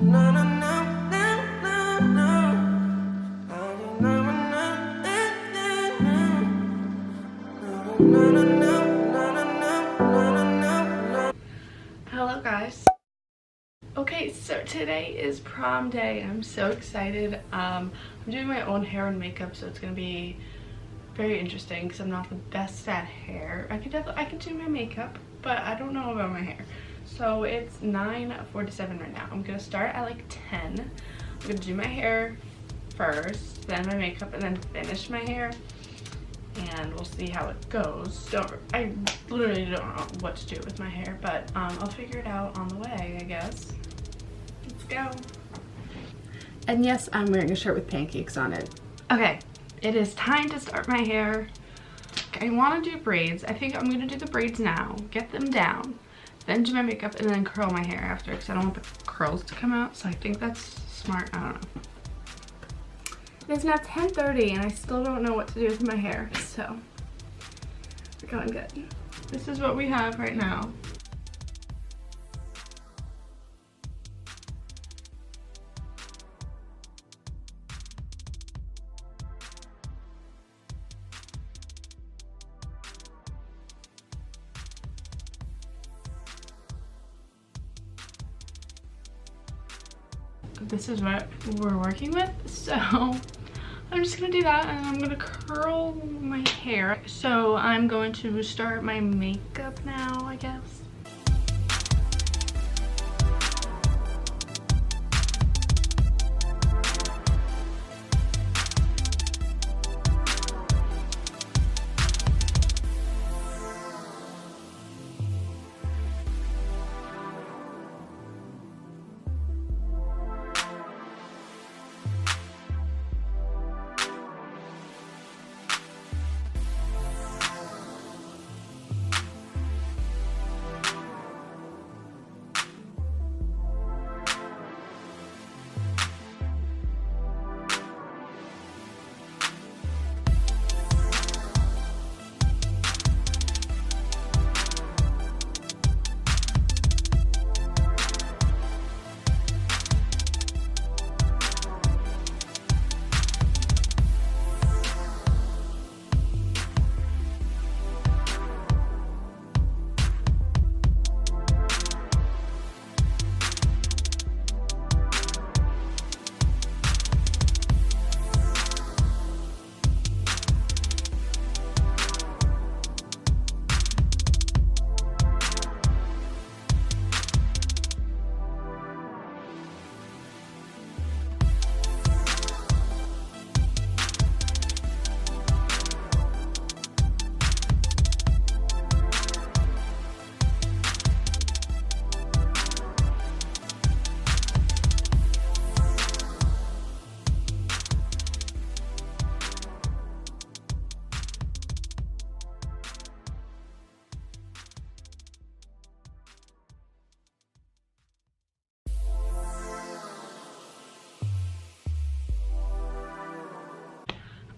Hello guys. Okay, so today is prom day. I'm so excited. I'm doing my own hair and makeup, so it's gonna be very interesting because I'm not the best at hair. I could do my makeup, but I don't know about my hair. So it's 9:47 right now. I'm gonna start at like 10. I'm gonna do my hair first, then my makeup, and then finish my hair. And we'll see how it goes. I literally don't know what to do with my hair, but I'll figure it out on the way, I guess. Let's go. And yes, I'm wearing a shirt with pancakes on it. Okay, it is time to start my hair. I want to do braids. I think I'm going to do the braids now, get them down, then do my makeup, and then curl my hair after because I don't want the curls to come out, so I think that's smart. I don't know. It's now 10:30 and I still don't know what to do with my hair, so we're going good. This is what we have right now. This is what we're working with, so I'm just gonna do that and I'm gonna curl my hair. So I'm going to start my makeup now, I guess.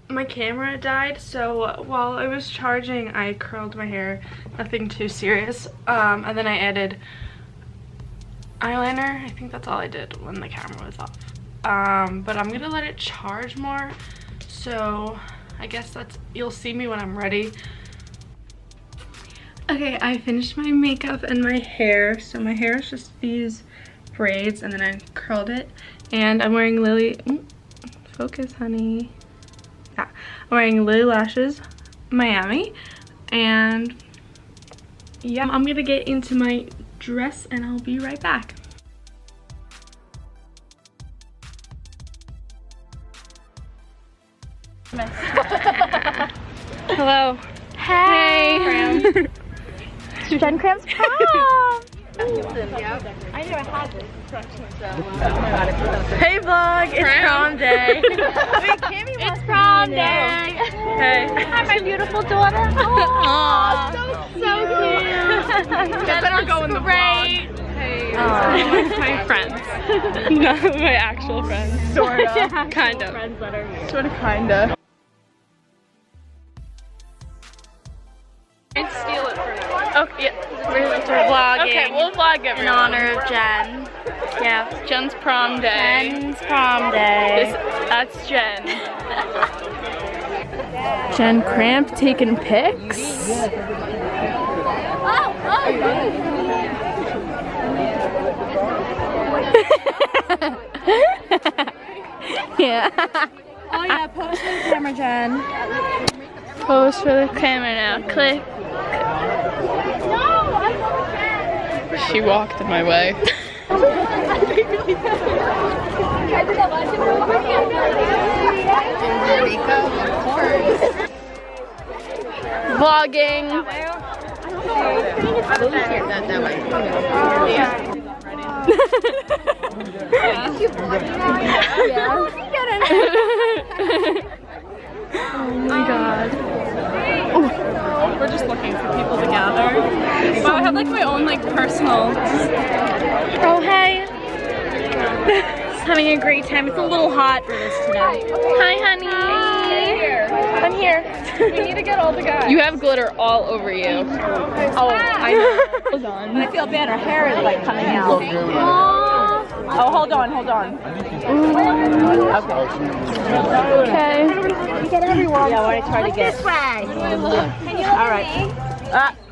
My camera died, so while I was charging I curled my hair, nothing too serious, and then I added eyeliner. I think that's all I did when the camera was off, but I'm gonna let it charge more, so I guess you'll see me when I'm ready. Okay, I finished my makeup and my hair. So my hair is just these braids and then I curled it, and I'm wearing focus honey. Yeah, I'm wearing Lily Lashes Miami, and yeah, I'm gonna get into my dress and I'll be right back. Hello. Hey. Kramp. Jen Kramp's prom. I knew I had this instruction, so Hey vlog, it's prom day. It's prom day. Hey. Hi, my beautiful daughter. Aww. So cute. That better go in the vlog. Hey. My friends. Not my actual friends. Sorta. Yeah, kind of. Friends that are here. Sort of, kinda. And steal it for now. Okay, yeah. We're vlogging. Okay, we'll vlog it in honor of Jen. Yeah. Jen's prom day. Jen's prom day. That's Jen. Jen Kramp taking pics. Yeah. Oh yeah, pose for the camera, Jen. Pose for the camera now. Click. She walked in my way. Vlogging. Oh my god. Oh. We're just looking for people to gather. Wow, I have like my own like personal. Oh hey. Just having a great time. It's a little hot for this today. Hi honey. I'm here. We need to get all the guys. You have glitter all over you. Oh, I know. Hold on. I feel bad. Her hair is like coming out. Oh, hold on. Okay. Get everyone. Yeah, I want to try to get this way. All right.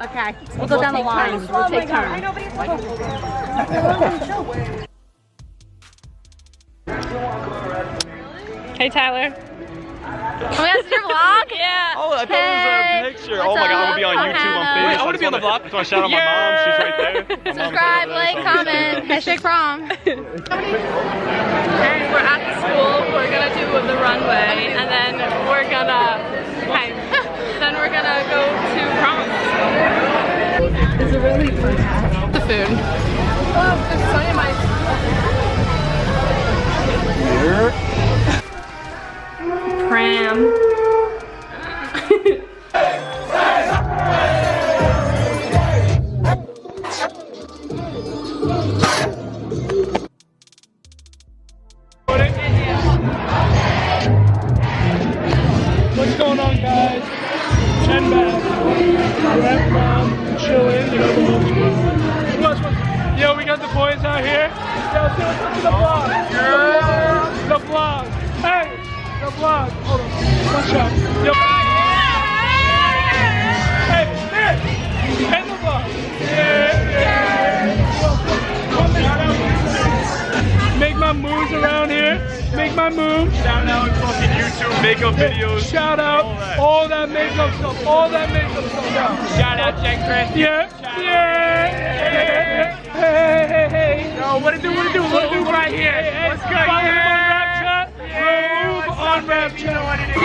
Okay. We'll go down the line. We'll take turns. Hey Tyler. Oh, that's your vlog? Yeah. Oh, I thought it was a picture. Oh my god, I'm gonna be on YouTube on Facebook. I want to be on the vlog. I just want to shout out my mom. She's right there. Subscribe, like, comment, hashtag prom. We're at the school. We're gonna do the runway, and then we're gonna go to prom. Is it really fun? The food. Oh, there's so many mice. Pram. What's going on, guys? Jen back. We're at prom, chilling, you know, the whole school. Who else wants? Yo, we got the boys out here. Yo, say what's up to the vlog. The vlog. Hey, the vlog. Hold on. Watch out. Yo. Hey, hey. Hey, the vlog. Make my moves around here. Make my moves. Shout out fucking YouTube makeup videos. Shout out all that makeup stuff. All that makeup stuff. Shout out Jen Kramp. Yeah. Hey. Yo, what it do right here. What's good? Follow him on Snapchat. On Snapchat. You know what it is.